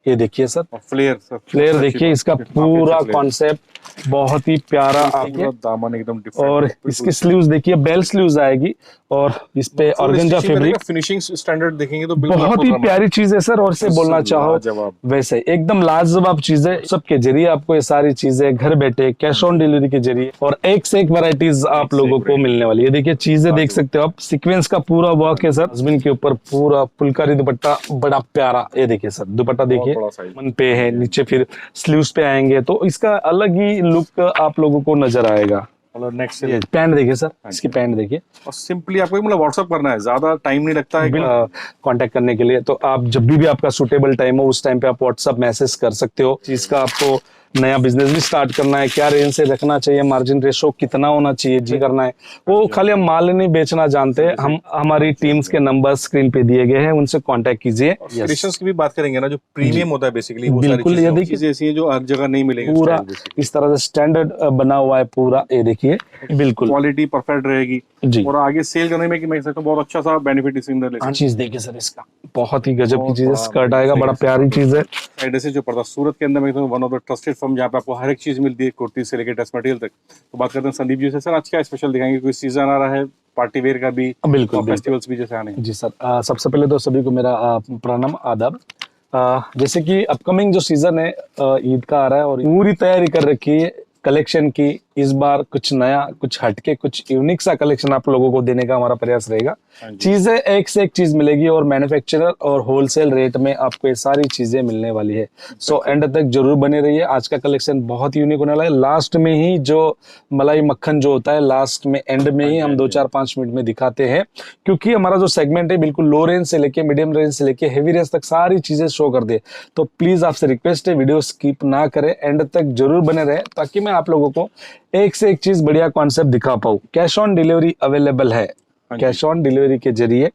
ये देखिए sir, flare flare देखिए, इसका पूरा कॉन्सेप्ट बहुत ही प्यारा आपके दामन एकदम डिफरेंट, और इसकी स्लीव्स देखिए, बेल स्लीव्स आएगी और इस पे ऑर्गेंजा फैब्रिक, फिनिशिंग स्टैंडर्ड देखेंगे तो बिल्कुल बहुत ही प्यारी चीज है सर। और से बोलना चाहो वैसे एकदम लाजवाब चीज है। सबके जरिए आपको ये सारी चीजें घर बैठे कैश ऑन डिलीवरी के जरिए और एक से एक वैरायटीज आप लोगों को मिलने वाली है। देखिए चीजें देख सकते हो आप, सीक्वेंस का पूरा वर्क है सर। हस्बैंड के ऊपर पूरा फुलकारी दुपट्टा बड़ा प्यारा, ये देखिए सर, दुपट्टा देखिए मन पे है, नीचे फिर स्लीव्स पे आएंगे तो इसका अलग ही लुक आप लोगों को नजर आएगा। नेक्स्ट पैंट देखिए सर, इसकी पैंट देखिए, और सिंपली आपको मतलब व्हाट्सअप करना है, ज्यादा टाइम नहीं लगता है कांटेक्ट करने के लिए। तो आप जब भी आपका सुटेबल टाइम हो उस टाइम पे आप व्हाट्सअप मैसेज कर सकते हो। चीज का आपको नया बिजनेस भी स्टार्ट करना है, क्या रेंज से रखना चाहिए, मार्जिन रेशो कितना होना चाहिए जी करना है, वो खाली हम माल नहीं बेचना जानते हैं हम। हमारी टीम्स के नंबर स्क्रीन पे दिए गए हैं, उनसे कांटेक्ट कीजिए। क्रिएशंस की भी बात करेंगे ना, जो प्रीमियम होता है बेसिकली, वो बिल्कुल, ये देखिए चीजें ऐसी हैं जो हर जगह नहीं मिलेगी। पूरा इस तरह से स्टैंडर्ड बना हुआ है पूरा, ये देखिए बिल्कुल क्वालिटी परफेक्ट रहेगी जी। और आगे सेल करने में कि मैं सकता हूं बहुत अच्छा सा बेनिफिट इस अंदर। चीज देखिए सर, इसका बहुत ही गजब की चीज है। स्कर्ट आएगा, बड़ा प्यारी चीज है। साइड से जो पड़ता सूरत के अंदर में one of the trusted firm जहाँ पे आपको हर एक चीज मिलती है, कुर्ती से लेकर ड्रेस मटेरियल तक। तो बात करते हैं संदीप जी से। सर आज क्या स्पेशल दिखाएंगे, कोई सीजन आ रहा है पार्टी वेयर का भी, बिल्कुल फेस्टिवल्स भी जैसे आने हैं? जी सर, सबसे पहले तो सभी को मेरा प्रणाम आदाब। जैसे कि अपकमिंग जो सीजन है ईद का आ रहा है और पूरी तैयारी कर रखी है कलेक्शन की। इस बार कुछ नया, कुछ हटके, कुछ यूनिक सा कलेक्शन आप लोगों को देने का हमारा प्रयास रहेगा। चीजें एक से एक चीज मिलेगी और मैन्युफैक्चरर और होलसेल रेट में आपको ये सारी चीजें मिलने वाली है। सो एंड तक जरूर बने रहिए। आज का कलेक्शन बहुत यूनिक होने वाला है। लास्ट में ही जो मलाई मक्खन जो होता है, लास्ट में एंड में ही हम 2-4-5 मिनट में दिखाते हैं, क्योंकि हमारा जो सेगमेंट है बिल्कुल लो रेंज से लेके मीडियम रेंज से लेके हेवी रेंज तक सारी चीजें शो कर दे। तो प्लीज आपसे रिक्वेस्ट है, वीडियो स्किप ना करें, एंड तक जरूर बने रहे ताकि मैं आप लोगों को एक से एक चीज बढ़िया कॉन्सेप्ट दिखा पाऊं। कैश ऑन डिलीवरी अवेलेबल है। कैश ऑन डिलीवरी के जरिए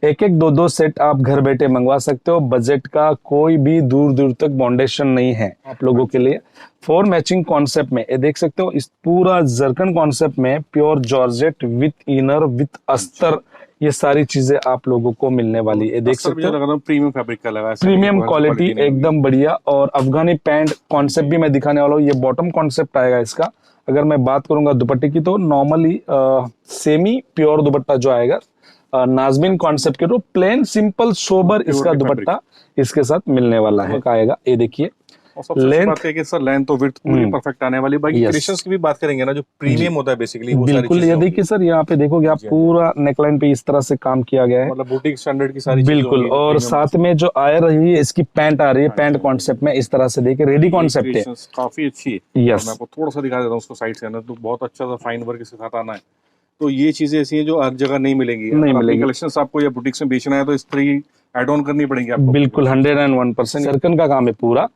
एक एक दो दो सेट आप घर बैठे मंगवा सकते हो। बजट का कोई भी दूर दूर तक बाउंडेशन नहीं है आप लोगों के लिए। 4 मैचिंग कॉन्सेप्ट में ये देख सकते हो, इस पूरा जरकन कॉन्सेप्ट में pure georgette with inner with अस्तर, ये सारी चीजें आप लोगों को मिलने वाली है। देख सकते हो प्रीमियम फैब्रिक का लगा है, प्रीमियम क्वालिटी एकदम बढ़िया। और अफगानी पैंट कॉन्सेप्ट भी मैं दिखाने वाला हूँ। ये बॉटम कॉन्सेप्ट आएगा इसका। अगर मैं बात करूंगा दुपट्टे की तो नॉर्मली सेमी प्योर दुपट्टा जो आएगा नाजमीन कॉन्सेप्ट के, तो प्लेन सिंपल सोबर इसका दुपट्टा इसके साथ मिलने वाला है आएगा। ये देखिए लेंथ है सर, लेंथ तो विड्थ पूरी परफेक्ट आने वाली। बाकी क्रिएशंस की भी बात करेंगे ना, जो प्रीमियम होता है बेसिकली, वो बिल्कुल। ये देखिए सर, यहाँ पे देखोगे आप पूरा नेकलाइन पे इस तरह से काम किया गया है, मतलब बुटीक स्टैंडर्ड की सारी बिल्कुल। और साथ में जो आ रही है इसकी पैंट आ रही है, पैंट कॉन्सेप्ट में इस तरह से देखिए रेडी कॉन्सेप्ट है, काफी अच्छी है। यस, मैं आपको थोड़ा सा दिखा देता हूँ उसको साइड से, तो बहुत अच्छा सा फाइन वर्क इसके साथ आना है। तो ये चीजें ऐसी हैं जो हर जगह नहीं मिलेंगी। कलेक्शंस आपको या बुटीक्स में बेचना है तो इस तरह एड ऑन करनी पड़ेगी आपको। बिल्कुल 101% सर्कन का काम है पूरा।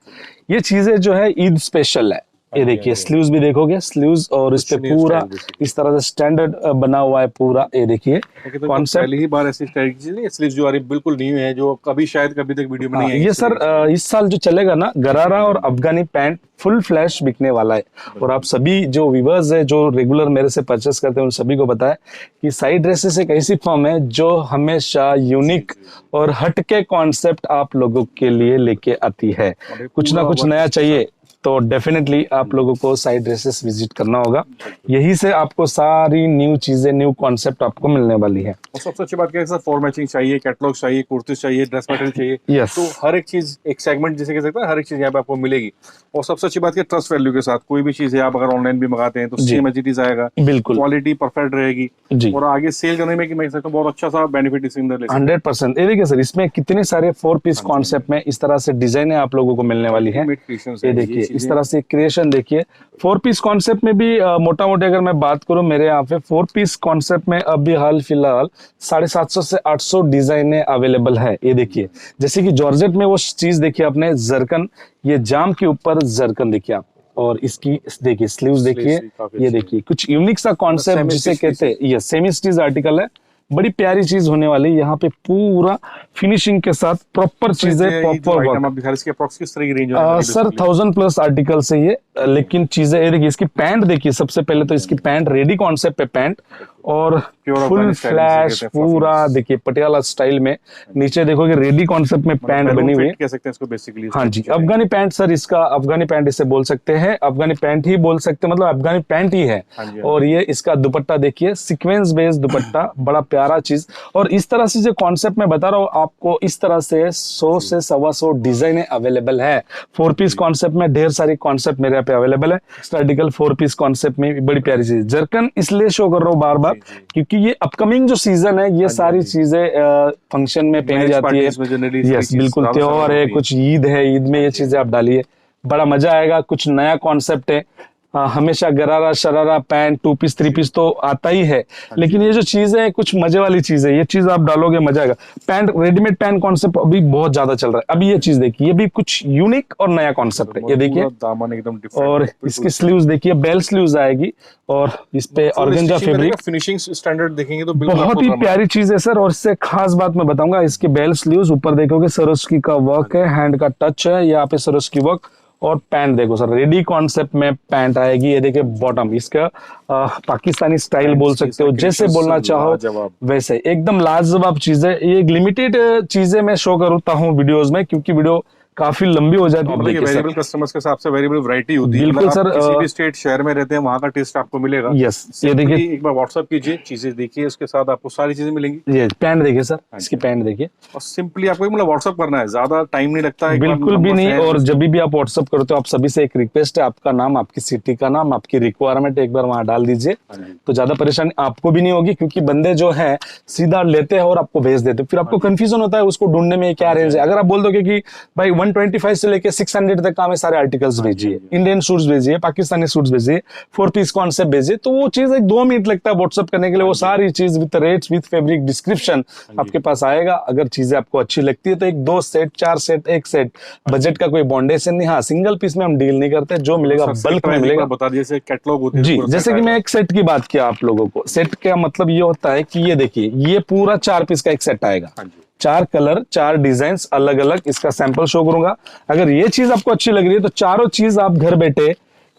ये चीजें जो है ईद स्पेशल है। ये देखिए स्लीव्स भी देखोगे, स्लीव्स और इस पे पूरा इस तरह से स्टैंडर्ड बना हुआ है पूरा। ये देखिए कॉन्सेप्ट, पहली ही बार ऐसी स्टाइल की चीजें स्लीव्स जो आ रही बिल्कुल न्यू है, जो कभी शायद कभी तक वीडियो में नहीं है। ये सर इस साल जो चलेगा ना, गरारा और अफगानी पैंट फुल फ्लैश बिकने वाला है। और आप सभी जो व्यूअर्स है जो रेगुलर मेरे से परचेस करते हैं उन सभी को बताया कि साइड ड्रेसेस एक ऐसी फॉर्म है जो हमेशा यूनिक और हटके कॉन्सेप्ट आप लोगों के लिए लेके आती है। कुछ ना कुछ नया चाहिए तो डेफिनेटली आप लोगों को साइड ड्रेसेस विजिट करना होगा। यही से आपको सारी न्यू चीजें, न्यू कॉन्सेप्ट आपको मिलने वाली है। और सबसे अच्छी बात क्या है सर, 4 मैचिंग चाहिए, कैटलॉग चाहिए, कुर्ती चाहिए, ड्रेस मटेरियल चाहिए, yes. तो हर एक चीज एक सेगमेंट जिसे कह सकते हैं, हर एक चीज यहाँ पे आपको मिलेगी। और सबसे अच्छी बात है ट्रस्ट वैल्यू के साथ कोई भी चीज है, आप अगर ऑनलाइन भी मंगाते हैं तो सेम एज इट इज आएगा, बिल्कुल क्वालिटी परफेक्ट रहेगी जी। और आगे सेल करने में कि मैं सकता हूँ बहुत अच्छा सा बेनिफिट इस अंदर 100%। ये देखिए सर, इसमें कितने सारे 4 पीस कॉन्सेप्ट में इस तरह से डिजाइने आप लोगों को मिलने वाली है। ये देखिए इस तरह से क्रिएशन देखिए। 4 पीस कॉन्सेप्ट में भी मोटा मोटी अगर मैं बात करूं, मेरे यहाँ पे 4 पीस कॉन्सेप्ट में अभी हाल फिलहाल 750 से 800 डिजाइने अवेलेबल है। ये देखिए जैसे कि जॉर्जेट में वो चीज देखिए आपने, जरकन, ये जाम के ऊपर जरकन देखिए आप, और इसकी देखिए स्लीव्स देखिए। ये देखिए कुछ यूनिक सा कॉन्सेप्ट जिसे कहते हैं, ये सेमी स्टिच आर्टिकल है, बड़ी प्यारी चीज होने वाली। यहाँ पे पूरा फिनिशिंग के साथ प्रॉपर चीजें, प्रॉपर वर्क। सर 1000+ आर्टिकल से ये लेकिन चीजें ये देखिए, इसकी पैंट देखिए, सबसे पहले तो इसकी पैंट रेडी कॉन्सेप्ट पे पैंट और Pure full Afghani style flash जिसे कहते हैं, पूरा fluffiness। देखिए पटियाला स्टाइल में। नीचे देखोगे रेडी कॉन्सेप्ट में पैंट बैलून बनी हुई है। फिट कह सकते हैं इसको बेसिकली। हाँ जी, अफगानी पैंट सर, इसका अफगानी पैंट इसे बोल सकते हैं, अफगानी पैंट ही बोल सकते हैं, मतलब अफगानी पैंट ही है। हाँ जी। और ये इसका दुपट्टा देखिए, सीक्वेंस बेस्ड दुपट्टा, बड़ा प्यारा चीज। और इस तरह से जो कॉन्सेप्ट मैं बता रहा हूँ आपको, इस तरह से 100 से 125 डिजाइन अवेलेबल है। 4 पीस कॉन्सेप्ट में ढेर सारी कॉन्सेप्ट मेरे यहाँ पे अवेलेबल है। स्टार्टिकल 4 पीस कॉन्सेप्ट में भी बड़ी प्यारी चीज। जरकन इसलिए शो कर रहा हूँ बार बार क्योंकि ये अपकमिंग जो सीजन है, ये सारी चीजें फंक्शन में पहनी जाती है। यस, बिल्कुल, त्योहार है, कुछ ईद है, ईद में ये चीजें आप डालिए, बड़ा मजा आएगा। कुछ नया कॉन्सेप्ट है। हमेशा गरारा शरारा पैंट 2 पीस 3 पीस तो आता ही है, लेकिन ये जो चीज है कुछ मजे वाली चीज है। ये चीज आप डालोगे मजा आएगा। पैंट, रेडीमेड पैंट कॉन्सेप्ट अभी बहुत ज्यादा चल रहा है। अभी ये चीज देखिए, ये भी कुछ यूनिक और नया कॉन्सेप्ट है। ये देखिए, दामन एकदम डिफरेंट, और इसकी स्लीव्स देखिए, बेल स्लीव्स आएगी और इस पे ऑर्गेंजा फैब्रिक। फिनिशिंग स्टैंडर्ड देखेंगे तो बिल्कुल बहुत ही प्यारी चीज है सर। और इससे खास बात मैं बताऊंगा, इसके बेल स्लीव्स ऊपर देखोगे सरोस्की का वर्क है, हैंड का टच है, यहाँ पे सरोस्की वर्क। और पैंट देखो सर, रेडी कॉन्सेप्ट में पैंट आएगी। ये देखिए बॉटम, इसका पाकिस्तानी स्टाइल बोल सकते हो, जैसे बोलना चाहो वैसे, एकदम लाजवाब चीज है। ये लिमिटेड चीजें मैं शो करता हूँ वीडियोस में, क्योंकि वीडियो काफी लंबी हो जाती है। वेरिएबल कस्टमर्स के हिसाब से वेरिएबल वैरायटी होती है। बिल्कुल सर, किसी भी स्टेट शहर में रहते हैं वहां का टेस्ट आपको मिलेगा। यस, ये देखिए, एक बार व्हाट्सएप कीजिए, चीजें देखिए, उसके साथ आपको सारी चीजें मिलेंगी। ये पैंट देखिए सर, इसकी पैंट देखिए, और सिंपली आपको मतलब व्हाट्सएप करना है, ज्यादा टाइम नहीं लगता है। बिल्कुल भी नहीं। और जब भी आप व्हाट्सएप करते हो, आप सभी से एक रिक्वेस्ट है, आपका नाम, आपकी सिटी का नाम, आपकी रिक्वायरमेंट एक बार वहां डाल दीजिए, तो ज्यादा परेशानी आपको भी नहीं होगी। क्योंकि बंदे जो है सीधा लेते हैं और आपको भेज देते हैं, फिर आपको कंफ्यूजन होता है उसको ढूंढने में क्या रेंज है। अगर आप बोल दोगे कि भाई 125 से लेके 600 तक का हमें सारे आर्टिकल्स भेजिए, इंडियन सूट्स भेजिए, पाकिस्तानी सूट्स भेजिए, 4 पीस कॉन्सेप्ट भेजिए, तो वो चीज एक 2 मिनट लगता है व्हाट्सएप करने के लिए। वो सारी चीज with rates, with fabric description आपके पास आएगा। अगर चीजें आपको अच्छी लगती है तो 1 2 सेट 4 सेट 1 सेट, बजट का कोई बाउंडेशन नहीं। हाँ, सिंगल पीस में हम डील नहीं करते, जो मिलेगा बल्क में मिलेगा। बता दिए, जैसे कैटलॉग होते हैं जी, जैसे कि मैं एक सेट की बात किया आप लोगों को। सेट का मतलब ये होता है कि ये देखिए, ये पूरा 4 पीस का एक सेट आएगा, 4 कलर, 4 डिजाइन अलग अलग। इसका सैंपल शो करूंगा। अगर ये चीज आपको अच्छी लग रही है तो चारों चीज आप घर बैठे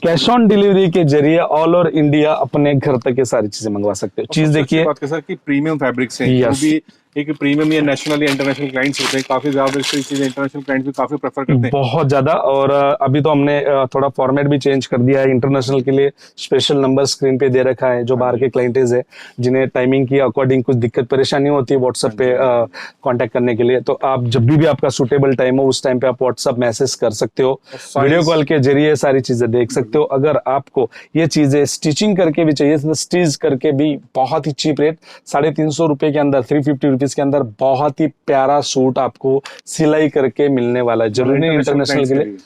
कैश ऑन डिलीवरी के जरिए ऑल ओवर इंडिया अपने घर तक ये सारी चीजें मंगवा सकते हो। चीज देखिए, बात सर की प्रीमियम फैब्रिक्स हैं, जो भी एक प्रीमियम या नेशनल या इंटरनेशनल क्लाइंट्स होते हैं, काफी ज्यादा चीजें इंटरनेशनल क्लाइंट्स भी काफी प्रेफर करते हैं, बहुत ज्यादा। और अभी तो हमने थोड़ा फॉर्मेट भी चेंज कर दिया है। इंटरनेशनल के लिए स्पेशल नंबर स्क्रीन पे दे रखा है, जो बाहर के क्लाइंटेज है, जिन्हें टाइमिंग की अकॉर्डिंग कुछ दिक्कत परेशानी होती है व्हाट्सएप पे कांटेक्ट करने के लिए, तो आप जब भी आपका सुटेबल टाइम हो उस टाइम पे आप व्हाट्सएप मैसेज कर सकते हो, वीडियो कॉल के जरिए सारी चीजें देख सकते हो। अगर आपको ये चीजें स्टिचिंग करके भी चाहिए तो स्टिच करके भी बहुत ही चीप रेट, 350 रुपए के अंदर, 350 रुपीज के अंदर बहुत ही प्यारा सूट आपको सिलाई करके मिलने वाला है। जरूरी नहीं इंटरनेशनल के लिए,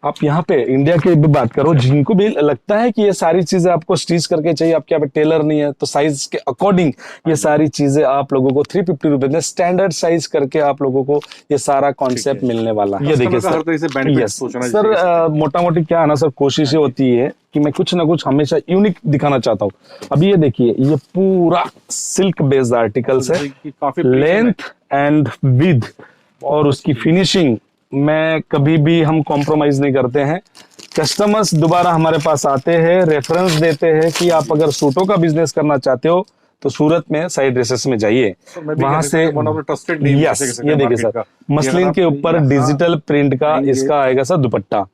आप यहाँ पे इंडिया की भी बात करो, जिनको भी लगता है कि ये सारी चीजें आपको स्टिच करके चाहिए, आपके यहाँ पे टेलर नहीं है, तो साइज के अकॉर्डिंग ये सारी चीजें आप लोगों को 350 रुपए में स्टैंडर्ड साइज करके आप लोगों को ये सारा कॉन्सेप्ट मिलने वाला है। ये देखिए सर, मोटा मोटी क्या है ना सर, कोशिश होती है कि मैं कुछ ना कुछ हमेशा यूनिक दिखाना चाहता हूँ। अभी ये देखिए, ये पूरा सिल्क बेस्ड आर्टिकल्स है, लेंथ एंड विड्थ और उसकी फिनिशिंग में कभी भी हम कॉम्प्रोमाइज नहीं करते हैं। कस्टमर्स दोबारा हमारे पास आते हैं, रेफरेंस देते हैं कि आप अगर सूटों का बिजनेस करना चाहते हो तो सूरत में साइड ड्रेसेस में जाइए, वहां से। यस, ये देखिए सर, मसलिन के ऊपर डिजिटल प्रिंट का इसका आएगा सर दुपट्टा।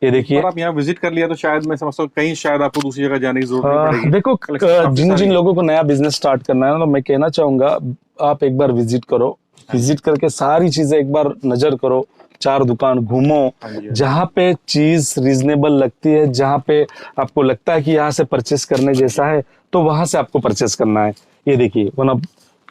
ये देखिए, आप यहाँ विजिट कर लिया तो शायद मैं समझता हूँ कहीं शायद आपको दूसरी जगह जाने की जरूरत नहीं पड़ेगी। देखो, जिन लोगों को नया बिजनेस स्टार्ट करना है ना, तो मैं कहना चाहूंगा आप एक बार विजिट करो, विजिट करके सारी चीजें एक बार नजर करो, 4 दुकान घूमो, जहाँ पे चीज रीजनेबल लगती है, जहाँ पे आपको लगता है कि यहाँ से परचेस करने जैसा है, तो वहां से आपको परचेस करना है। ये देखिए,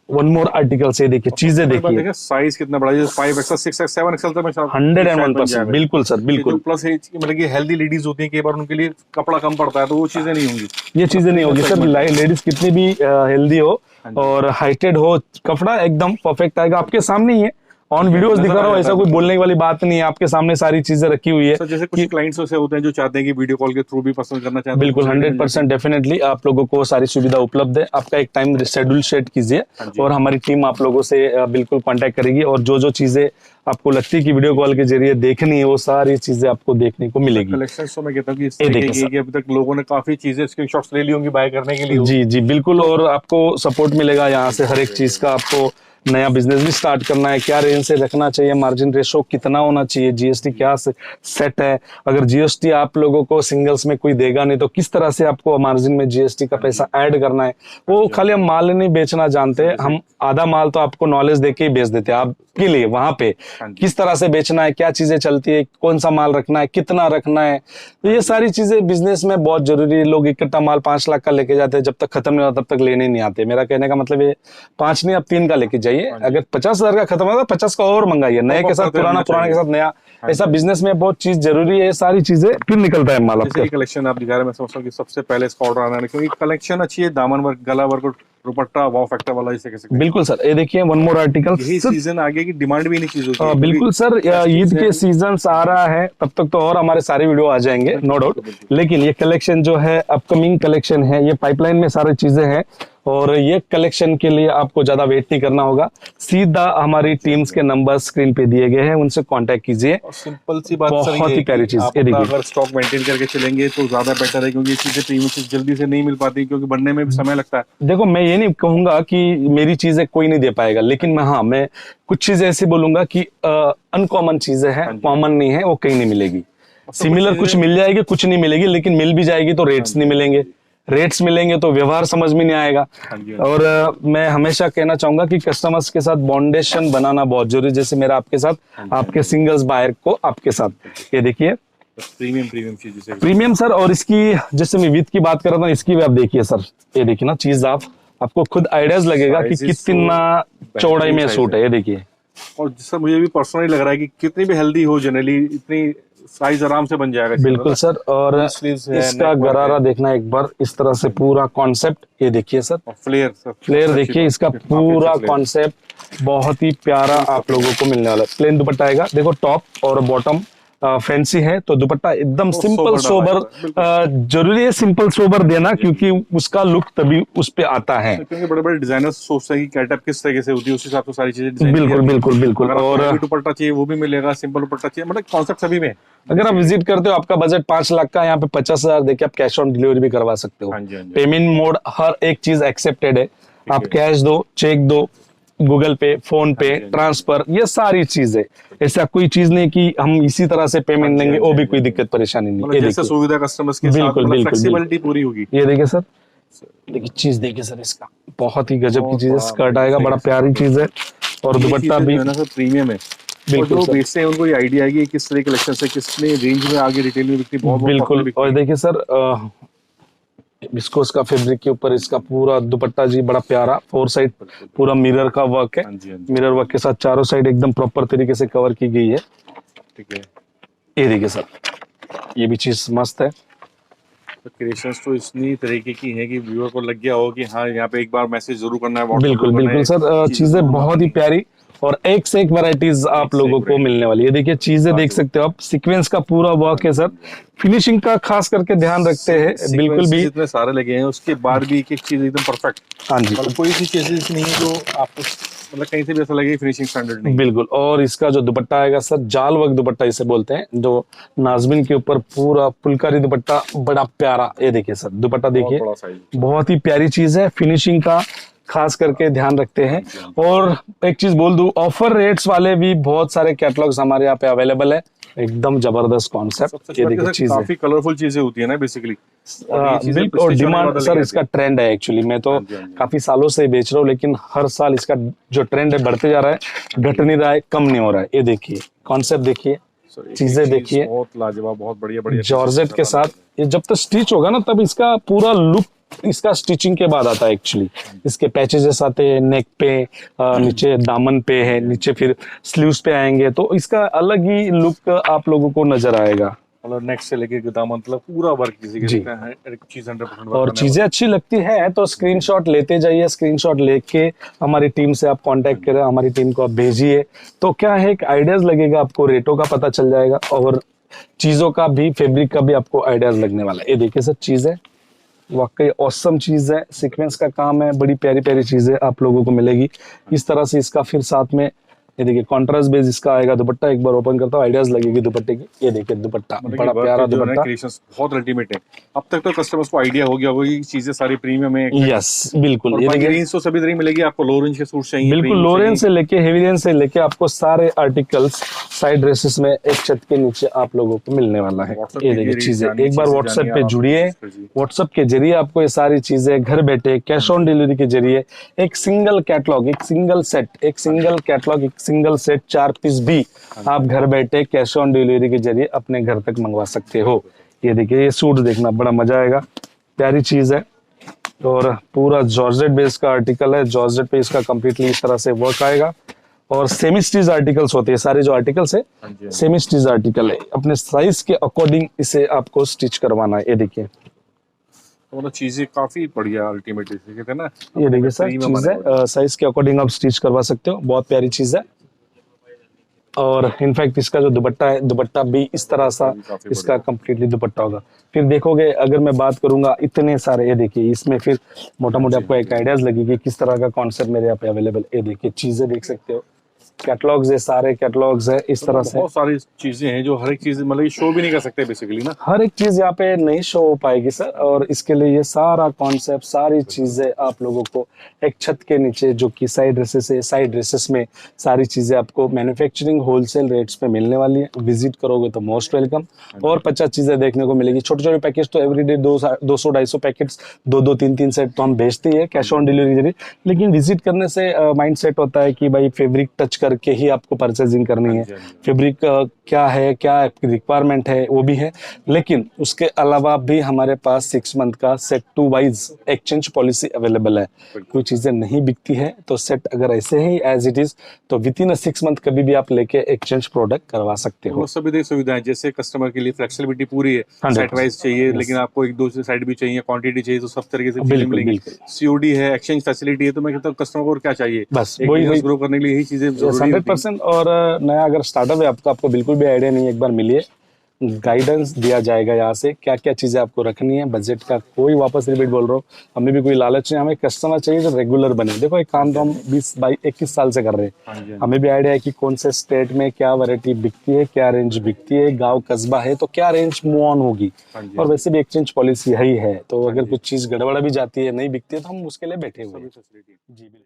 वन मोर आर्टिकल से देखिए, चीजें देखिए, साइज कितना बड़ा है, 5XL 6XL 7XL तक 101%। बिल्कुल सर, बिल्कुल। प्लस मतलब कि हेल्दी लेडीज होती हैं, कई बार उनके लिए कपड़ा कम पड़ता है, तो वो चीजें नहीं होंगी, ये चीजें नहीं होगी सर। लेडीज कितनी भी हेल्दी हो और हाइटेड हो, कपड़ा एकदम परफेक्ट आएगा। आपके सामने ही है, ऑन वीडियोस दिखा रहा हूँ, ऐसा कोई बोलने वाली बात नहीं है, आपके सामने सारी चीजें रखी हुई है। जैसे कुछ क्लाइंट्स ऐसे होते हैं जो चाहते हैं कि वीडियो कॉल के थ्रू भी पसंद करना चाहते हैं, बिल्कुल 100% डेफिनेटली आप लोगों को सारी सुविधा उपलब्ध है। आपका एक टाइम शेड्यूल सेट कीजिए और हमारी टीम आप लोगों से बिल्कुल कांटेक्ट करेगी, और जो चीजें आपको लगती है कि वीडियो कॉल के जरिए देखनी है, वो सारी चीजें आपको देखने को मिलेगी। कलेक्शन तो मैं कहता हूँ कि इस ये तरीके देखिए की सर। है कि अभी तक लोगों ने काफी चीजें स्क्रीनशॉट्स ले ली होंगी बाय करने के लिए। जी जी बिल्कुल, और आपको सपोर्ट मिलेगा यहाँ से हर एक चीज का। आपको नया बिजनेस भी स्टार्ट करना है, क्या रेंज से रखना चाहिए, मार्जिन रेशो कितना होना चाहिए, जीएसटी क्या सेट है, अगर जीएसटी आप लोगों को सिंगल्स में कोई देगा नहीं तो किस तरह से आपको मार्जिन में जीएसटी का पैसा ऐड करना है। वो खाली हम माल नहीं बेचना जानते हैं, हम आधा माल तो आपको नॉलेज देके ही बेच देते हैं आपके लिए। वहां पे किस तरह से बेचना है, क्या चीजें चलती है, कौन सा माल रखना है, कितना रखना है, तो ये सारी चीजें बिजनेस में बहुत जरूरी है। लोग इकट्ठा माल 5 लाख का लेके जाते हैं, जब तक खत्म नहीं होता तब तक लेने नहीं आते। मेरा कहने का मतलब ये 5 नहीं, अब 3 का लेके जाइए। अगर 50,000 का खत्म होता 50 का और मंगाइए, नए के साथ पुराना, पुराने के साथ नया। ऐसा बिजनेस में बहुत चीज जरूरी है, सारी चीजें फिर निकलता है माल आपका। कलेक्शन आप दिखा रहे हैं, मैं समझता हूँ कि सबसे पहले इसका ऑर्डर आना है, क्योंकि कलेक्शन अच्छी है, दामन वर्क, गला वर्क और दुपट्टा वाव फैक्टर वाला इसे कह सकते हैं। बिल्कुल सर, ये देखिए वन मोर आर्टिकल। यही सीजन आगे की डिमांड भी इन्हीं चीजों की है। बिल्कुल सर, ईद के सीजन आ रहा है, तब तक तो और हमारे सारे वीडियो आ जाएंगे नो डाउट। लेकिन ये कलेक्शन जो है अपकमिंग कलेक्शन है, ये पाइपलाइन में सारी चीजें हैं, और ये कलेक्शन के लिए आपको ज्यादा वेट नहीं करना होगा। सीधा हमारी टीम्स के नंबर स्क्रीन पे दिए गए हैं, उनसे कांटेक्ट कीजिए। सिंपल सी बात सर, बहुत ही प्यारी चीज। आप अगर स्टॉक मेंटेन करके चलेंगे तो ज्यादा बेटर है, क्योंकि ये चीजें प्रीमियम चीज जल्दी से नहीं मिल पाती, क्योंकि बनने में भी समय लगता है। देखो, मैं ये नहीं कहूंगा कि मेरी चीजें कोई नहीं दे पाएगा, लेकिन मैं कुछ चीजें ऐसी बोलूंगा कि अनकॉमन चीजें हैं, कॉमन नहीं है, वो कहीं नहीं मिलेगी। सिमिलर कुछ मिल जाएगी, कुछ नहीं मिलेगी, लेकिन मिल भी जाएगी तो रेट्स नहीं मिलेंगे, रेट्स मिलेंगे तो व्यवहार समझ में नहीं आएगा। और मैं हमेशा कहना चाहूंगा कि कस्टमर्स के साथ बाउंडेशन बनाना बहुत जरूरी, जैसे मेरा आपके साथ, आपके सिंगल्स बायर को आपके साथ। ये देखिए प्रीमियम चीज, प्रीमियम सर। और इसकी जैसे मैं विथ की बात कर रहा था, इसकी भी आप देखिए सर, ये देखिए ना चीज, आपको खुद आइडियाज लगेगा कि कितना चौड़ाई में सूट है। ये देखिए, और जिससे मुझे भी पर्सनली लग रहा है कि कितनी भी हेल्दी हो जनरली, इतनी साइज आराम से बन जाएगा। बिल्कुल सर। और इसका गरारा देखना एक बार, इस तरह से पूरा कॉन्सेप्ट, ये देखिए सर, फ्लेयर देखिए, इसका पूरा कॉन्सेप्ट बहुत ही प्यारा आप लोगों को मिलने वाला है। प्लेन दुपट्टा आएगा, देखो टॉप और बॉटम फैंसी है, तो दुपट्टा एकदम सिंपल सोबर, जरूरी है सिंपल सोबर देना, क्योंकि उसका लुक तभी उस पे आता है। क्योंकि बड़े बड़े डिजाइनर्स सोचते हैं कि कैटअप किस तरीके से होती है, उस हिसाब से सारी चीजें। बिल्कुल। और दुपट्टा चाहिए वो भी मिलेगा, सिंपल दुपट्टा चाहिए, मतलब कॉन्सेप्ट सभी में। अगर आप विजिट करते हो, आपका बजट 5 लाख का, यहाँ पे 50,000 देके आप कैश ऑन डिलीवरी भी करवा सकते हो। पेमेंट मोड हर एक चीज एक्सेप्टेड है। आप कैश दो, चेक दो, गूगल पे, फोन पे, ट्रांसफर, ये सारी चीजें। ऐसा कोई चीज नहीं कि हम इसी तरह से पेमेंट लेंगे, वो भी कोई दिक्कत परेशानी नहीं। ये देखिए सुविधा कस्टमर्स के साथ, फ्लेक्सिबिलिटी पूरी होगी। ये देखिए सर, देखिए चीज देखिए सर, इसका बहुत ही गजब की चीज है। स्कर्ट आएगा, बड़ा प्यारी चीज है, और दुपट्टा भी प्रीमियम है। बिल्कुल, जो बेचते हैं उनको ये आइडिया है कि किस तरह कलेक्शन से कितने रेंज में आगे रिटेल में बिकती है। बिल्कुल। और देखिए सर, विस्कोस का फैब्रिक के ऊपर इसका पूरा दुपट्टा जी, बड़ा प्यारा, 4 साइड पूरा मिरर का वर्क है। मिरर वर्क के साथ चारों साइड एकदम प्रॉपर तरीके से कवर की गई है। ठीक है, ये देखिए सर, ये भी चीज मस्त है। तो क्रिएशंस तो इतनी तरीके की हैं कि व्यूअर को लग गया हो कि हाँ, यहाँ पे एक बार मैसेज जरूर करना है। बिल्कुल सर, चीजें बहुत ही प्यारी, और एक से एक वैरायटीज आप लोगों को मिलने वाली है। देखिए चीजें देख सकते हो आप, सीक्वेंस का पूरा वर्क है सर। फिनिशिंग का खास करके ध्यान रखते हैं, बिल्कुल भी इतने सारे लगे हैं, उसके बाद भी एक एक चीज एकदम परफेक्ट। हाँ जी, कोई सी चीज नहीं है जो आपको मतलब कहीं से भी ऐसा लगे फिनिशिंग स्टैंडर्ड नहीं। बिल्कुल। और इसका जो दुपट्टा आएगा सर, जाल वर्क दुपट्टा इसे बोलते हैं, जो नाज़मीन के ऊपर पूरा फुलकारी दुपट्टा, बड़ा प्यारा। ये देखिए सर, दुपट्टा देखिए, बहुत ही प्यारी चीज है। फिनिशिंग का खास करके ध्यान रखते हैं। और एक चीज बोल दूं, ऑफर रेट्स वाले भी बहुत सारे कैटलॉग्स हमारे यहाँ पे अवेलेबल है। एकदम जबरदस्त कॉन्सेप्ट। ये देखिए चीजें काफी कलरफुल चीजें होती है ना बेसिकली। बिल्कुल, और डिमांड सर इसका ट्रेंड है एक्चुअली। मैं तो काफी सालों से बेच रहा हूँ, लेकिन हर साल इसका जो ट्रेंड है बढ़ते जा रहा है, घट नहीं रहा है, कम नहीं हो रहा है। ये देखिए कॉन्सेप्ट, देखिए चीजें देखिए, बहुत लाजवाब, बहुत बढ़िया जॉर्जेट के साथ। ये जब तक स्टिच होगा ना, तब इसका पूरा लुक इसका स्टिचिंग के बाद आता है एक्चुअली। इसके पैचेजेस आते हैं नेक पे, नीचे दामन पे है, नीचे फिर स्लीव्स पे आएंगे, तो इसका अलग ही लुक आप लोगों को नजर आएगा। मतलब नेक से लेके दामन, मतलब पूरा वर्क किसी चीज 100%। और चीजें अच्छी लगती है तो स्क्रीनशॉट लेते जाइए, स्क्रीनशॉट लेके हमारी टीम से आप कांटेक्ट करें, हमारी टीम को आप भेजिए, तो क्या है एक आइडियाज लगेगा आपको, रेटों का पता चल जाएगा, और चीजों का भी, फैब्रिक का भी आपको आइडियाज लगने वाला है। ये देखिए सर, चीज है वाकई ऑसम चीज है, सीक्वेंस का काम है, बड़ी प्यारी प्यारी चीजें आप लोगों को मिलेगी। इस तरह से इसका फिर साथ में ये देखिए कॉन्ट्रास्ट बेस इसका आएगा दुपट्टा, एक बार ओपन करता हूँ आइडियाज लगेगी दुपट्टे की। ये देखिए दुपट्टा मतलब बड़ा कि work प्यारा जो है दुपट्टा। क्रिएशंस बहुत अल्टीमेट है। अब तक तो कस्टमर्स को आइडिया हो गया होगा कि चीजें सारी प्रीमियम है। यस बिल्कुल, और ये बाकी देखिए रेंज तो सभी तरह की मिलेगी आपको। लो रेंज के सूट चाहिए, बिल्कुल प्रीमियम लो रेंज चाहिए। से लेके हेवी रेंज से लेके आपको सारे आर्टिकल्स साइड ड्रेसेस में एक छत के नीचे आप लोगों को मिलने वाला है। WhatsApp ये पे देखिए रेट चीजें, जानिए, एक बार चीजें व्हाट्सएप जानिए, पे आराम से जुड़िए, परचेज कीजिए। व्हाट्सएप के जरिए आपको ये सारी चीजें घर बैठे कैश ऑन डिलीवरी के जरिए एक सिंगल कैटलॉग, एक सिंगल सेट, एक सिंगल कैटलॉग, एक सिंगल सेट 4 पीस भी आप घर बैठे कैश ऑन डिलीवरी के जरिए अपने घर तक मंगवा सकते हो। ये देखिए ये सूट देखना बड़ा मजा आएगा, प्यारी चीज है। और पूरा जॉर्जेट बेस का आर्टिकल है, जॉर्जेट पे इसका कंप्लीटली इस तरह से वर्क आएगा। और सेमी स्टिच आर्टिकल्स होते हैं सारे जो आर्टिकल्स है, हाँ जी, हाँ जी। सेमी स्टिच आर्टिकल है, अपने साइज के अकॉर्डिंग इसे आपको स्टिच करवाना है। ये देखिए, तो मतलब चीजें काफी बढ़िया अल्टीमेट कहते हैं ना। ये देखिए सर प्रीमियम चीज आने वाली है, साइज के अकॉर्डिंग आप स्टिच करवा सकते हो, बहुत प्यारी चीज है। और इनफैक्ट इसका जो दुपट्टा है, दुपट्टा भी इस तरह सा काफी इसका बढ़िया। कंप्लीटली दुपट्टा होगा। फिर देखोगे अगर मैं बात करूंगा इतने सारे, ये देखिए इसमें फिर मोटा मोटा जी, आपको एक आइडियाज लगेगी किस तरह का कॉन्सेप्ट मेरे यहाँ पे अवेलेबल। ये देखिए चीजें देख सकते हो, कैटलॉग्स है, सारे कैटलॉग्स है इस तरह से। बहुत सारी चीजें हैं जो हर एक चीज मतलब शो भी नहीं कर सकते बेसिकली ना। हर एक चीज यहाँ पे नहीं शो हो पाएगी सर, और इसके लिए ये सारा कॉन्सेप्ट सारी चीजें आप लोगों को एक छत के नीचे जो कि साइड ड्रेसेस है, साइड ड्रेसेस में सारी चीजें आपको मैन्युफैक्चरिंग होलसेल रेट्स पे मिलने वाली है। विजिट करोगे तो मोस्ट वेलकम। और 50 चीजें देखने को मिलेगी। छोटे छोटे पैकेज तो एवरीडे 200-250 पैकेट्स, 2-2-3-3 सेट तो हम बेचते ही है कैश ऑन डिलीवरी जरिए। लेकिन विजिट करने से माइंड सेट होता है कि भाई फैब्रिक टच करके ही आपको परचेजिंग करनी है, फैब्रिक क्या है, क्या आपकी रिक्वायरमेंट है वो भी है। लेकिन उसके अलावा भी हमारे पास 6 मंथ का set to wise exchange policy available है। कोई चीजें नहीं बिकती है तो सेट अगर ऐसे ही एज इट इज तो विद इन 6 मंथ कभी भी आप लेके एक्सचेंज प्रोडक्ट करवा सकते हो। वो सभी तरह की सुविधाएं, जैसे कस्टमर के लिए फ्लेक्सिबिलिटी पूरी है। 100% सेट वाइज चाहिए Yes. लेकिन आपको एक दो साइड भी चाहिए, क्वांटिटी चाहिए, तो सब तरीके से चीजें बिल्कुल, मिलेंगी। बिल्कुल। सीओडी है, एक्सचेंज फैसिलिटी है। तो मैं कहता हूँ कस्टमर को और क्या चाहिए, बस एक वही बिजनेस ग्रो करने के लिए यही चीजें जरूरी होती हैं। 100%। और नया अगर स्टार्टअप है आपको बिल्कुल भी आइडिया नहीं है, एक बार मिलिए, गाइडेंस दिया जाएगा यहाँ से क्या क्या चीजें आपको रखनी है। बजट का कोई, वापस रिपीट बोल रहा हूँ, हमें भी कोई लालच नहीं, हमें कस्टमर चाहिए जो रेगुलर बने। देखो एक काम तो हम 20-21 साल से कर रहे हाँ जी, हैं, हाँ हमें भी आइडिया है कि कौन से स्टेट में क्या वैरायटी बिकती है, क्या रेंज बिकती है, गांव कस्बा है तो क्या रेंज मूव ऑन होगी। हाँ जी, और वैसे भी एक्सचेंज पॉलिसी है ही है, तो अगर जी। कुछ चीज गड़बड़ भी जाती है, नहीं बिकती है तो हम उसके लिए बैठे हुए हैं। फैसिलिटी। जी बिल्कुल।